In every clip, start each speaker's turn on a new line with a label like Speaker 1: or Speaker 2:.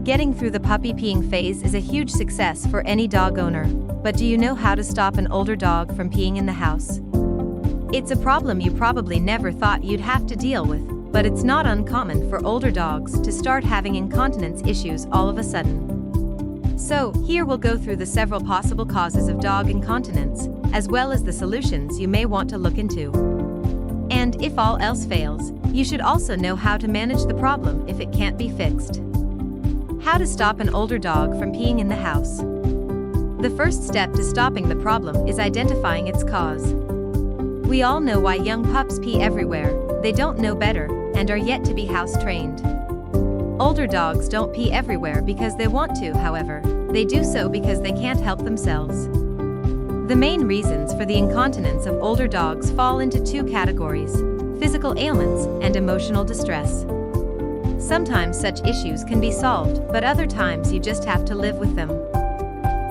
Speaker 1: Getting through the puppy peeing phase is a huge success for any dog owner, but do you know how to stop an older dog from peeing in the house? It's a problem you probably never thought you'd have to deal with, but it's not uncommon for older dogs to start having incontinence issues all of a sudden. So, here we'll go through the several possible causes of dog incontinence, as well as the solutions you may want to look into. And if all else fails, you should also know how to manage the problem if it can't be fixed. How to stop an older dog from peeing in the house. The first step to stopping the problem is identifying its cause. We all know why young pups pee everywhere. They don't know better and are yet to be house-trained. Older dogs don't pee everywhere because they want to, however. They do so because they can't help themselves. The main reasons for the incontinence of older dogs fall into two categories: physical ailments and emotional distress. Sometimes such issues can be solved, but other times you just have to live with them.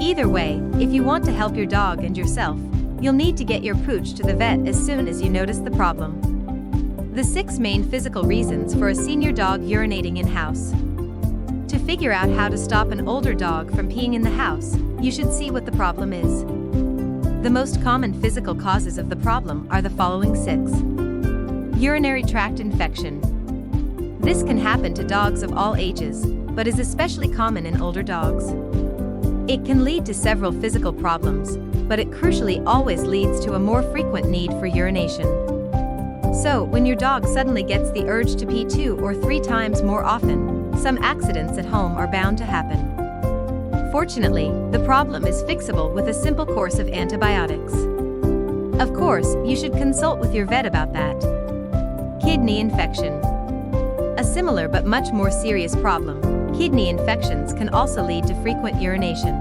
Speaker 1: Either way, if you want to help your dog and yourself, you'll need to get your pooch to the vet as soon as you notice the problem. The 6 main physical reasons for a senior dog urinating in-house. To figure out how to stop an older dog from peeing in the house, you should see what the problem is. The most common physical causes of the problem are the following 6. Urinary tract infection. This can happen to dogs of all ages, but is especially common in older dogs. It can lead to several physical problems, but it crucially always leads to a more frequent need for urination. So, when your dog suddenly gets the urge to pee 2 or 3 times more often, some accidents at home are bound to happen. Fortunately, the problem is fixable with a simple course of antibiotics. Of course, you should consult with your vet about that. Kidney infection. A similar but much more serious problem, kidney infections can also lead to frequent urination.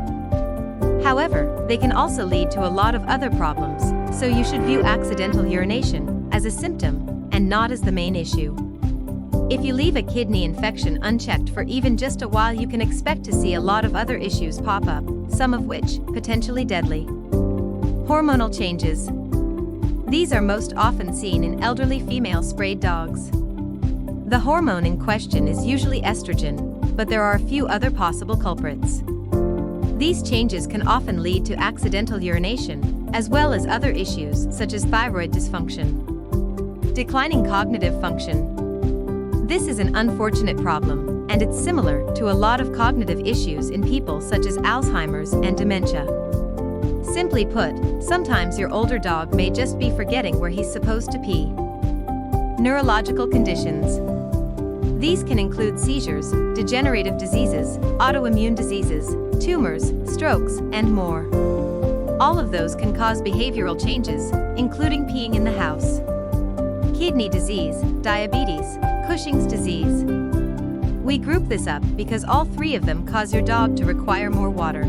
Speaker 1: However, they can also lead to a lot of other problems, so you should view accidental urination as a symptom and not as the main issue. If you leave a kidney infection unchecked for even just a while, you can expect to see a lot of other issues pop up, some of which potentially deadly. Hormonal changes. These are most often seen in elderly female sprayed dogs. The hormone in question is usually estrogen, but there are a few other possible culprits. These changes can often lead to accidental urination, as well as other issues such as thyroid dysfunction. Declining cognitive function. This is an unfortunate problem, and it's similar to a lot of cognitive issues in people such as Alzheimer's and dementia. Simply put, sometimes your older dog may just be forgetting where he's supposed to pee. Neurological conditions. These can include seizures, degenerative diseases, autoimmune diseases, tumors, strokes, and more. All of those can cause behavioral changes, including peeing in the house. Kidney disease, diabetes, Cushing's disease. We group this up because all 3 of them cause your dog to require more water.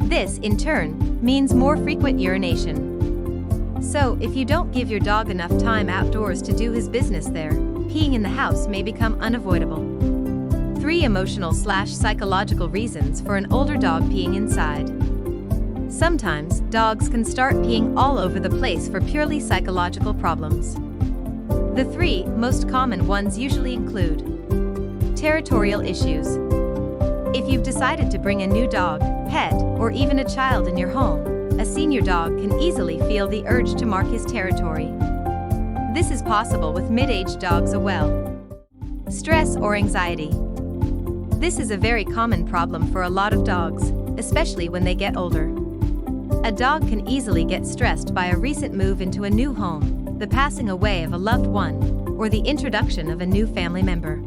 Speaker 1: This, in turn, means more frequent urination. So, if you don't give your dog enough time outdoors to do his business there, peeing in the house may become unavoidable. 3 emotional/psychological reasons for an older dog peeing inside. Sometimes, dogs can start peeing all over the place for purely psychological problems. The 3 most common ones usually include territorial issues. If you've decided to bring a new dog, pet, or even a child in your home, a senior dog can easily feel the urge to mark his territory. This is possible with mid-aged dogs as well. Stress or anxiety. This is a very common problem for a lot of dogs, especially when they get older. A dog can easily get stressed by a recent move into a new home, the passing away of a loved one, or the introduction of a new family member.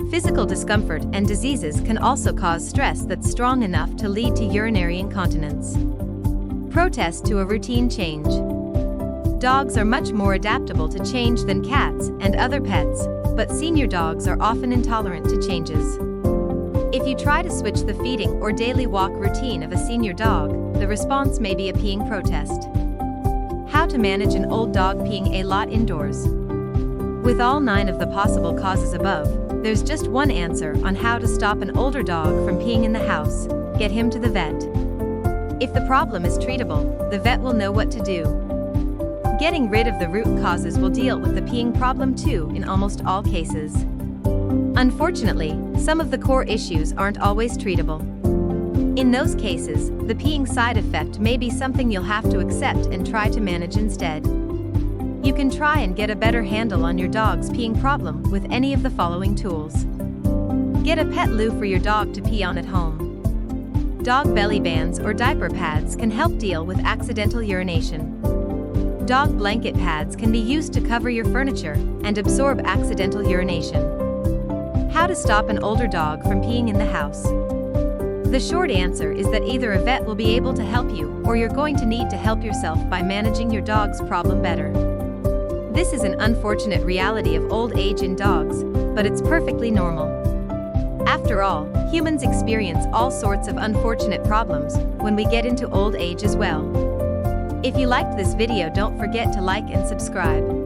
Speaker 1: Physical discomfort and diseases can also cause stress that's strong enough to lead to urinary incontinence. Protest to a routine change. Dogs are much more adaptable to change than cats and other pets, but senior dogs are often intolerant to changes. If you try to switch the feeding or daily walk routine of a senior dog, the response may be a peeing protest. How to manage an old dog peeing a lot indoors. With all 9 of the possible causes above, there's just one answer on how to stop an older dog from peeing in the house: get him to the vet. If the problem is treatable, the vet will know what to do. Getting rid of the root causes will deal with the peeing problem too in almost all cases. Unfortunately, some of the core issues aren't always treatable. In those cases, the peeing side effect may be something you'll have to accept and try to manage instead. You can try and get a better handle on your dog's peeing problem with any of the following tools. Get a pet loo for your dog to pee on at home. Dog belly bands or diaper pads can help deal with accidental urination. Dog blanket pads can be used to cover your furniture and absorb accidental urination. How to stop an older dog from peeing in the house? The short answer is that either a vet will be able to help you or you're going to need to help yourself by managing your dog's problem better. This is an unfortunate reality of old age in dogs, but it's perfectly normal. After all, humans experience all sorts of unfortunate problems when we get into old age as well. If you liked this video, don't forget to like and subscribe.